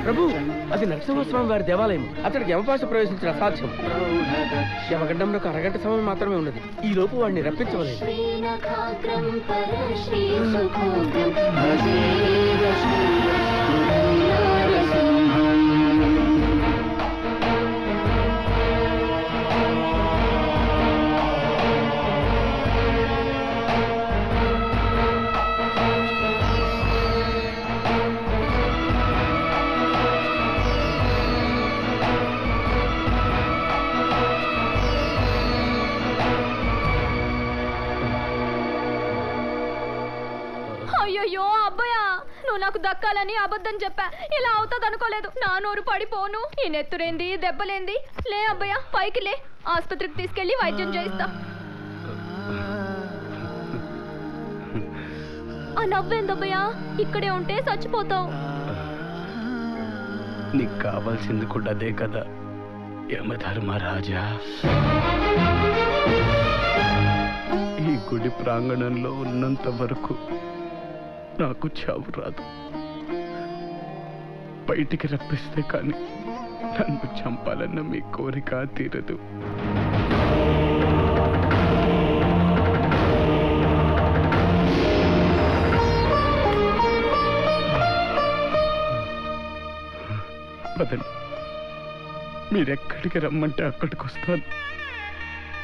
ప్రభు, అది నరసింహస్వామి వారి దేవాలయం. అతడికి యమపాశ ప్రవేశించిన అసాధ్యం. యమగండంలో అరగంట సమయం మాత్రమే ఉన్నది. ఈ లోపు వాడిని రప్పించవలేదు. అయ్యో అబ్బాయా, నువ్వు నాకు దక్కాలని అబద్ధం చెప్పా. ఇలా అవుతుంది అనుకోలేదు. నా నోరు పడిపోను. ఈ నెత్తురేంది, దెబ్బలేంది. లే అబ్బాయా, పైకి లే. ఆసుపత్రికి తీసుకెళ్లి వైద్యం చేయిస్తా. ఆ నవ్వేందబ్బయ్యా, ఇక్కడే ఉంటే చచ్చిపోతావు. నీకు కావాల్సింది కూడా అదే కదా యమధర్మరాజా. ఈ గుడి ప్రాంగణంలో ఉన్నంత వరకు నాకు చావు రాదు. బయటికి రప్పిస్తే కానీ నన్ను చంపాలన్న మీ కోరిక తీరదు. పదండి, మీరెక్కడికి రమ్మంటే అక్కడికి వస్తాను.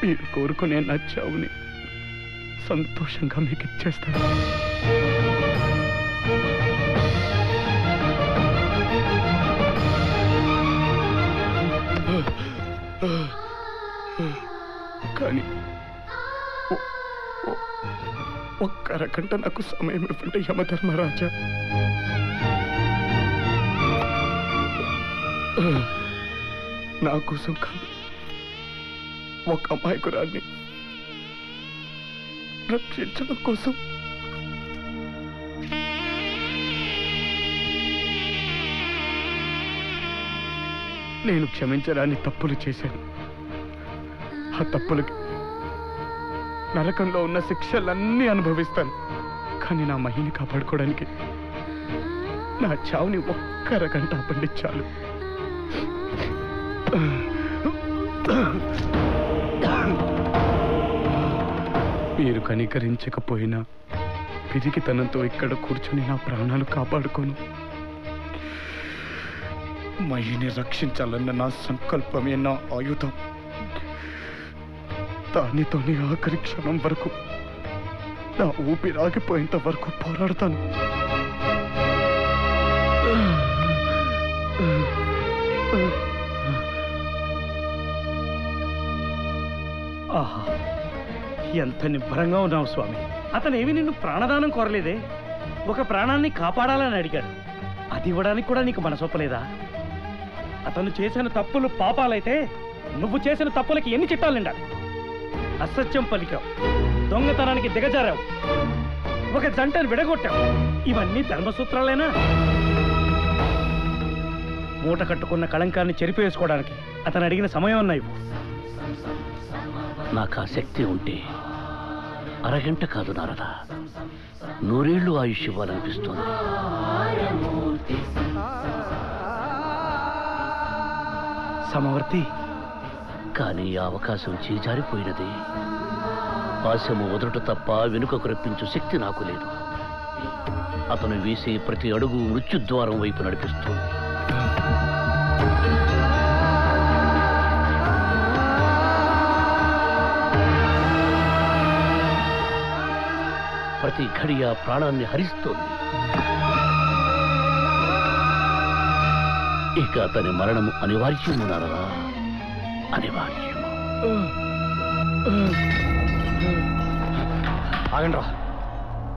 మీరు కోరుకునే నా చావుని సంతోషంగా మీకు ఇచ్చేస్తాను. కానీ ఒక్క అరగంట నాకు సమయం ఇవ్వండి యమధర్మరాజా. నా కోసం కాదు, ఒక అమాయకురాన్ని రక్షించడం కోసం. నేను క్షమించరాని తప్పులు చేశాను. ఆ తప్పులకి నరకంలో ఉన్న శిక్షలన్నీ అనుభవిస్తాను. కానీ నా మహిని కాపాడుకోవడానికి నా చావుని ఒక్క అరగంట ఆపండి చాలు. మీరు కనికరించకపోయినా పిరికితనంతో ఇక్కడ కూర్చొని నా ప్రాణాలు కాపాడుకోను. మహిని రక్షించాలన్న నా సంకల్పమే నా ఆయుధం. దానితోనే ఆఖరి క్షణం వరకు, నా ఊపిరాగిపోయేంత వరకు పోరాడతాను. ఆహా, ఎంత నిబ్బరంగా ఉన్నావు స్వామి. అతనేమి నిన్ను ప్రాణదానం కోరలేదే, ఒక ప్రాణాన్ని కాపాడాలని అడిగాడు. అది ఇవ్వడానికి కూడా నీకు మనసొప్పలేదా? అతను చేసిన తప్పులు పాపాలైతే నువ్వు చేసిన తప్పులకి ఎన్ని చిట్టాలు నిండాలి? అసత్యం పలికావు, దొంగతనానికి దిగజారావు, ఒక జంటను విడగొట్టావు. ఇవన్నీ ధర్మసూత్రాలేనా? మూట కట్టుకున్న కళంకాన్ని చెరిపేసుకోవడానికి అతను అడిగిన సమయం అన్నా ఇవ్వు. నాకు ఆ శక్తి ఉంటే అరగంట కాదు నారద, 100 ఏళ్ళు ఆయుష్ ఇవ్వాలనిపిస్తోంది. సమవర్తి, కానీ ఆ అవకాశం చేజారిపోయినది. ఆశము వదుట తప్ప వెనుకకు రప్పించు శక్తి నాకు లేదు. అతను వేసే ప్రతి అడుగు మృత్యుద్వారం వైపు నడిపిస్తుంది. ప్రతి ఘడియ ప్రాణాన్ని హరిస్తోంది. ఇక అతని మరణము అనివార్యము నారదా, అనివార్యము. ఆగండి రా.